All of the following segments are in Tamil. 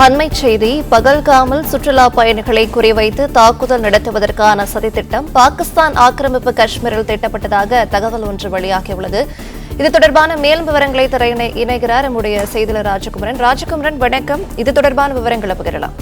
அண்மை செய்தி. பகல்காமில் சுற்றுலா பயணிகளை குறிவைத்து தாக்குதல் நடத்துவதற்கான சதித்திட்டம் பாகிஸ்தான் ஆக்கிரமிப்பு காஷ்மீரில் திட்டப்பட்டதாக தகவல் ஒன்று வெளியாகியுள்ளது. இது தொடர்பான மேலும் விவரங்களை தர இணைகிறார் நம்முடைய செய்தியாளர் ராஜகுமரன். வணக்கம். இது தொடர்பான விவரங்களை பகிரலாம்.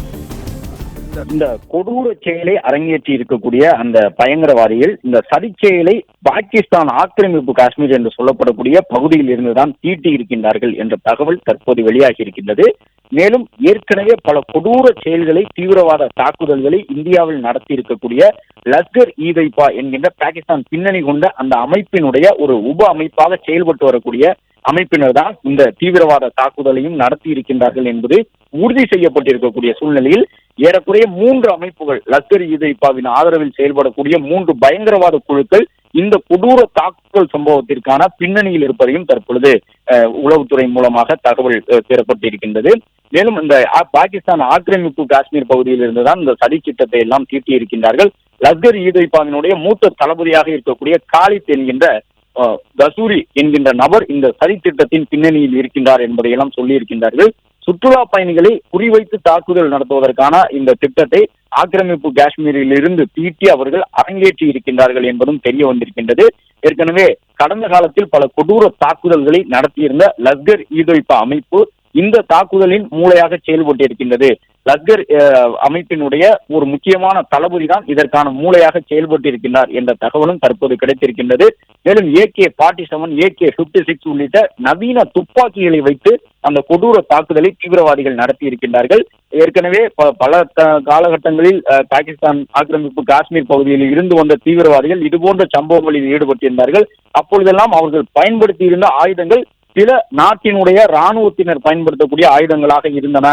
இந்த கொடூர செயலை அரங்கேற்றி இருக்கக்கூடிய அந்த பயங்கரவாதிகள் இந்த சதி செயலை பாகிஸ்தான் ஆக்கிரமிப்பு காஷ்மீர் என்று சொல்லப்படக்கூடிய பகுதியில் இருந்துதான் தீட்டி இருக்கின்றார்கள் என்ற தகவல் தற்போது வெளியாகி இருக்கின்றது. மேலும் ஏற்கனவே பல கொடூர செயல்களை, தீவிரவாத தாக்குதல்களை இந்தியாவில் நடத்தி இருக்கக்கூடிய லஷ்கர் இ தொய்பா என்கின்ற பாகிஸ்தான் பின்னணி கொண்ட அந்த அமைப்பினுடைய ஒரு உப அமைப்பாக செயல்பட்டு வரக்கூடிய அமைப்பினர் தான் இந்த தீவிரவாத தாக்குதலையும் நடத்தி இருக்கின்றார்கள் என்பது உறுதி செய்யப்பட்டிருக்கக்கூடிய சூழ்நிலையில் ஏறக்குறைய 3 அமைப்புகள், லஷ்கர் இ தொய்பாவின் ஆதரவில் செயல்படக்கூடிய 3 பயங்கரவாத குழுக்கள் இந்த கொடூர தாக்குதல் சம்பவத்திற்கான பின்னணியில் இருப்பதையும் தற்பொழுது உளவுத்துறை மூலமாக தகவல் பெறப்பட்டிருக்கின்றது. மேலும் இந்த பாகிஸ்தான் ஆக்கிரமிப்பு காஷ்மீர் பகுதியில் இருந்துதான் இந்த சதி திட்டத்தை எல்லாம் தீட்டியிருக்கின்றார்கள். லஷ்கர் இ தொய்பாவினுடைய மூத்த தளபதியாக இருக்கக்கூடிய காலித் என்கின்ற கசூரி என்கின்ற நபர் இந்த சதி திட்டத்தின் பின்னணியில் இருக்கின்றார் என்பதையெல்லாம் சொல்லி இருக்கின்றார்கள். சுற்றுலா பயணிகளை குறிவைத்து தாக்குதல் நடத்துவதற்கான இந்த திட்டத்தை ஆக்கிரமிப்பு காஷ்மீரில் இருந்து தீட்டி அவர்கள் அரங்கேற்றி இருக்கின்றார்கள் என்பதும் தெரிய வந்திருக்கின்றது. ஏற்கனவே கடந்த காலத்தில் பல கொடூர தாக்குதல்களை நடத்தியிருந்த லஷ்கர் இ தொய்பா அமைப்பு இந்த தாக்குதலின் மூளையாக செயல்பட்டு இருக்கின்றது. லஷ்கர் அமைப்பினுடைய ஒரு முக்கியமான தளபதி தான் இதற்கான மூளையாக செயல்பட்டு இருக்கின்றார் என்ற தகவலும் தற்போது கிடைத்திருக்கின்றது. மேலும் AK-47, AK-56 உள்ளிட்ட நவீன துப்பாக்கிகளை வைத்து அந்த கொடூர தாக்குதலை தீவிரவாதிகள் நடத்தி இருக்கின்றார்கள். ஏற்கனவே பல காலகட்டங்களில் பாகிஸ்தான் ஆக்கிரமிப்பு காஷ்மீர் பகுதியில் இருந்து வந்த தீவிரவாதிகள் இதுபோன்ற சம்பவங்களில் ஈடுபட்டிருந்தார்கள். அப்பொழுதெல்லாம் அவர்கள் பயன்படுத்தி இருந்த ஆயுதங்கள் சில நாட்டினுடைய இராணுவத்தினர் பயன்படுத்தக்கூடிய ஆயுதங்களாக இருந்தன.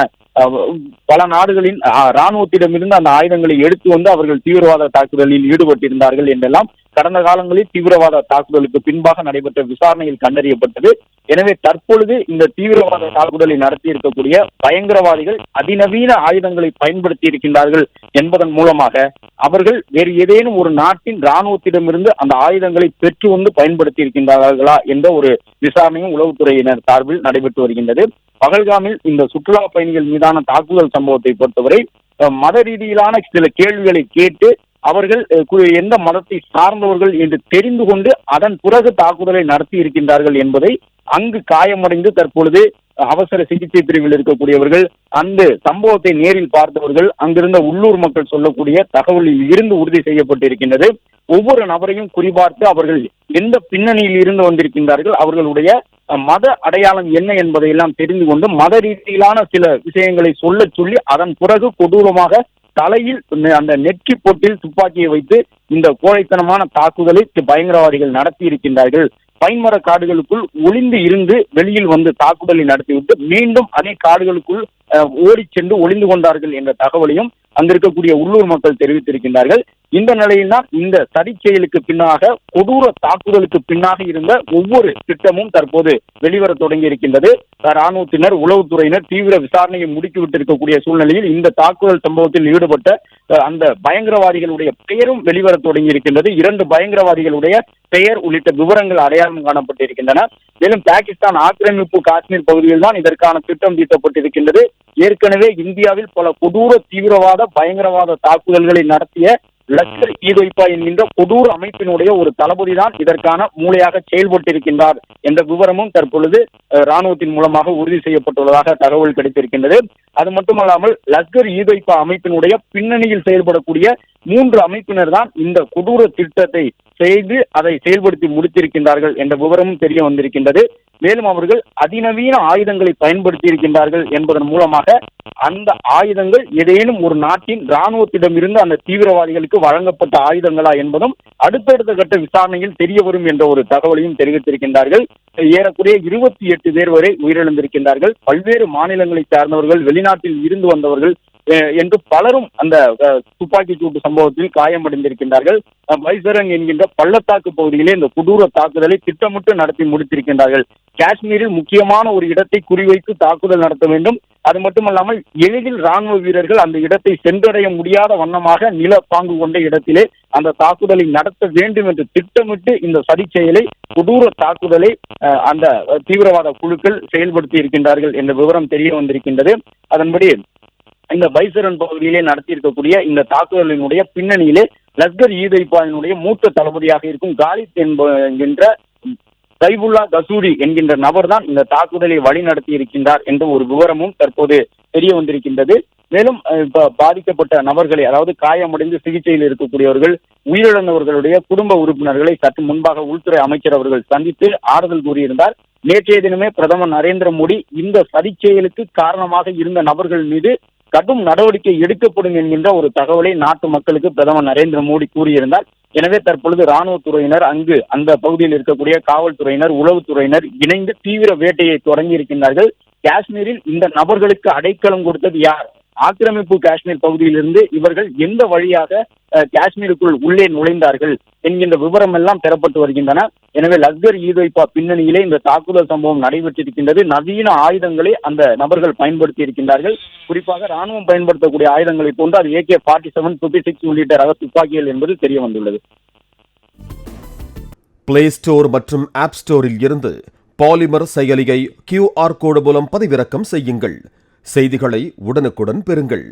பல நாடுகளின் இராணுவத்திடமிருந்து அந்த ஆயுதங்களை எடுத்து வந்து அவர்கள் தீவிரவாத தாக்குதலில் ஈடுபட்டிருந்தார்கள் என்றெல்லாம் கடந்த காலங்களில் தீவிரவாத தாக்குதலுக்கு பின்பாக நடைபெற்ற விசாரணையில் கண்டறியப்பட்டது. எனவே தற்பொழுது இந்த தீவிரவாத தாக்குதலை நடத்தி இருக்கக்கூடிய பயங்கரவாதிகள் அதிநவீன ஆயுதங்களை பயன்படுத்தி இருக்கின்றார்கள் என்பதன் மூலமாக அவர்கள் வேறு ஏதேனும் ஒரு நாட்டின் இராணுவத்திடமிருந்து அந்த ஆயுதங்களை பெற்று வந்து பயன்படுத்தி இருக்கின்றார்களா என்ற ஒரு விசாரணையும் உளவுத்துறையினர் சார்பில் நடைபெற்று வருகின்றது. பகல்காமில் இந்த சுற்றுலா பயணிகள் மீதான தாக்குதல் சம்பவத்தை பொறுத்தவரை மத ரீதியிலான சில கேள்விகளை கேட்டு அவர்கள் எந்த மதத்தை சார்ந்தவர்கள் என்று தெரிந்து கொண்டு அதன் பிறகு தாக்குதலை நடத்தி இருக்கின்றார்கள் என்பதை அங்கு காயமடைந்து தற்பொழுது அவசர சிகிச்சை பிரிவில் இருக்கக்கூடியவர்கள், அந்த சம்பவத்தை நேரில் பார்த்தவர்கள், அங்கிருந்த உள்ளூர் மக்கள் சொல்லக்கூடிய தகவலில் இருந்து உறுதி செய்யப்பட்டிருக்கின்றது. ஒவ்வொரு நபரையும் குறிபார்த்து அவர்கள் எந்த பின்னணியில் இருந்து வந்திருக்கின்றார்கள், அவர்களுடைய மத அடையாளம் என்ன என்பதையெல்லாம் தெரிந்து கொண்டு மத ரீதியிலான சில விஷயங்களை சொல்லி அதன் பிறகு கொடூரமாக தலையில் அந்த நெற்றி பொட்டில் துப்பாக்கியை வைத்து இந்த கோழைத்தனமான தாக்குதலை பயங்கரவாதிகள் நடத்தி இருக்கின்றார்கள். பைன்மர காடுகளுக்குள் ஒளிந்து இருந்து வெளியில் வந்து தாக்குதலை நடத்திவிட்டு மீண்டும் அதே காடுகளுக்குள் ஓடி சென்று ஒளிந்து கொண்டார்கள் என்ற தகவலையும் அங்கிருக்கக்கூடிய உள்ளூர் மக்கள் தெரிவித்திருக்கின்றார்கள். இந்த நிலையில்தான் இந்த சதி செயலுக்கு பின்னாக, கொடூர தாக்குதலுக்கு பின்னாக இருந்த ஒவ்வொரு திட்டமும் தற்போது வெளிவர தொடங்கி இருக்கின்றது. இராணுவத்தினர், உளவுத்துறையினர் தீவிர விசாரணையை முடுக்கிவிட்டிருக்கக்கூடிய சூழ்நிலையில் இந்த தாக்குதல் சம்பவத்தில் ஈடுபட்ட அந்த பயங்கரவாதிகளுடைய பெயரும் வெளிவர தொடங்கி இருக்கின்றது. 2 பயங்கரவாதிகளுடைய பெயர் உள்ளிட்ட விவரங்கள் அடையாளம் காணப்பட்டிருக்கின்றன. மேலும் பாகிஸ்தான் ஆக்கிரமிப்பு காஷ்மீர் பகுதியில் தான் இதற்கான திட்டம் தீட்டப்பட்டிருக்கின்றது. ஏற்கனவே இந்தியாவில் பல கொடூர தீவிரவாத பயங்கரவாத தாக்குதல்களை நடத்திய லஷ்கர் இ தொய்பா என்கின்ற கொடூர அமைப்பினுடைய ஒரு தளபதி தான் இதற்கான மூளையாக செயல்பட்டிருக்கின்றார் என்ற விவரமும் தற்பொழுது இராணுவத்தின் மூலமாக உறுதி செய்யப்பட்டுள்ளதாக தகவல் கிடைத்திருக்கின்றது. அது மட்டுமல்லாமல் லஷ்கர் இ தொய்பா அமைப்பினுடைய பின்னணியில் செயல்படக்கூடிய 3 அமைப்பினர் தான் இந்த கொடூர திட்டத்தை செய்து அதை செயல்படுத்தி முடித்திருக்கின்றார்கள் என்ற விவரமும் தெரிய வந்திருக்கின்றது. மேலும் அவர்கள் அதிநவீன ஆயுதங்களை பயன்படுத்தி இருக்கின்றார்கள் என்பதன் மூலமாக அந்த ஆயுதங்கள் ஏதேனும் ஒரு நாட்டின் இராணுவத்திடமிருந்து அந்த தீவிரவாதிகளுக்கு வழங்கப்பட்ட ஆயுதங்களா என்பதும் அடுத்தடுத்த கட்ட விசாரணையில் தெரிய வரும் என்ற ஒரு தகவலையும் தெரிவித்திருக்கின்றார்கள். ஏறக்குறைய 28 பேர் வரை உயிரிழந்திருக்கின்றார்கள். பல்வேறு மாநிலங்களை சார்ந்தவர்கள், வெளிநாட்டில் இருந்து வந்தவர்கள், என்று பலரும் அந்த துப்பாக்கி சூட்டு சம்பவத்தில் காயமடைந்திருக்கின்றார்கள். பைசரன் என்கின்ற பள்ளத்தாக்கு பகுதியிலே இந்த கொடூர தாக்குதலை திட்டமிட்டு நடத்தி முடித்திருக்கின்றார்கள். காஷ்மீரில் முக்கியமான ஒரு இடத்தை குறிவைத்து தாக்குதல் நடத்த வேண்டும். அது மட்டுமல்லாமல் எளிதில் ராணுவ வீரர்கள் அந்த இடத்தை சென்றடைய முடியாத வண்ணமாக நில பாங்கு கொண்ட இடத்திலே அந்த தாக்குதலை நடத்த வேண்டும் என்று திட்டமிட்டு இந்த சதி செயலை, கொடூர தாக்குதலை அந்த தீவிரவாத குழுக்கள் செயல்படுத்தி இருக்கின்றார்கள் என்ற விவரம் தெரிய வந்திருக்கின்றது. அதன்படி இந்த பைசரன் பகுதியிலே நடத்தி இருக்கக்கூடிய இந்த தாக்குதலினுடைய பின்னணியிலே லஷ்கர் இ தொய்பாவினுடைய மூத்த தளபதியாக இருக்கும் காலித் என்கின்ற சைபுல்லா கசூரி என்கின்ற நபர் தான் இந்த தாக்குதலை வழிநடத்தி இருக்கின்றார் என்ற ஒரு விவரமும் தற்போது தெரிய வந்திருக்கின்றது. மேலும் பாதிக்கப்பட்ட நபர்களை, அதாவது காயமடைந்து சிகிச்சையில் இருக்கக்கூடியவர்கள், உயிரிழந்தவர்களுடைய குடும்ப உறுப்பினர்களை சற்று முன்பாக உள்துறை அமைச்சர் அவர்கள் சந்தித்து ஆறுதல் கூறியிருந்தார். நேற்றைய தினமே பிரதமர் நரேந்திர மோடி இந்த சதி செயலுக்கு காரணமாக இருந்த நபர்கள் மீது கடும் நடவடிக்கை எடுக்கப்படும் என்கின்ற ஒரு தகவலை நாட்டு மக்களுக்கு பிரதமர் நரேந்திர மோடி கூறியிருந்தார். எனவே தற்பொழுது ராணுவத்துறையினர் அங்கு அந்த பகுதியில் இருக்கக்கூடிய காவல்துறையினர், உளவுத்துறையினர் இணைந்து தீவிர வேட்டையை தொடங்கி இருக்கின்றார்கள். காஷ்மீரில் இந்த நபர்களுக்கு அடைக்கலம் கொடுத்தது யார்? ஆக்கிரமிப்பு காஷ்மீர் பகுதியிலிருந்து இவர்கள் எந்த வழியாக காஷ்மீருக்குள் உள்ளே நுழைந்தார்கள் என்கின்ற விவரம் எல்லாம் பெறப்பட்டு வருகின்றன. எனவே லஷ்கர் இ தொய்பா பின்னணியிலே இந்த தாக்குதல் சம்பவம் நடைபெற்றிருக்கின்றது. நவீன ஆயுதங்களை அந்த நபர்கள் பயன்படுத்தி இருக்கின்றார்கள். குறிப்பாக ராணுவம் பயன்படுத்தக்கூடிய ஆயுதங்களை போன்று அது AK-47, 56 உள்ளிட்ட ரக துப்பாக்கிகள் என்பது தெரிய வந்துள்ளது. பிளே ஸ்டோர் மற்றும் ஆப் ஸ்டோரில் இருந்து பாலிமர் செயலியை QR கோடு மூலம் பதிவிறக்கம் செய்யுங்கள். செய்திகளை உடனுக்குடன் பெறுங்கள்.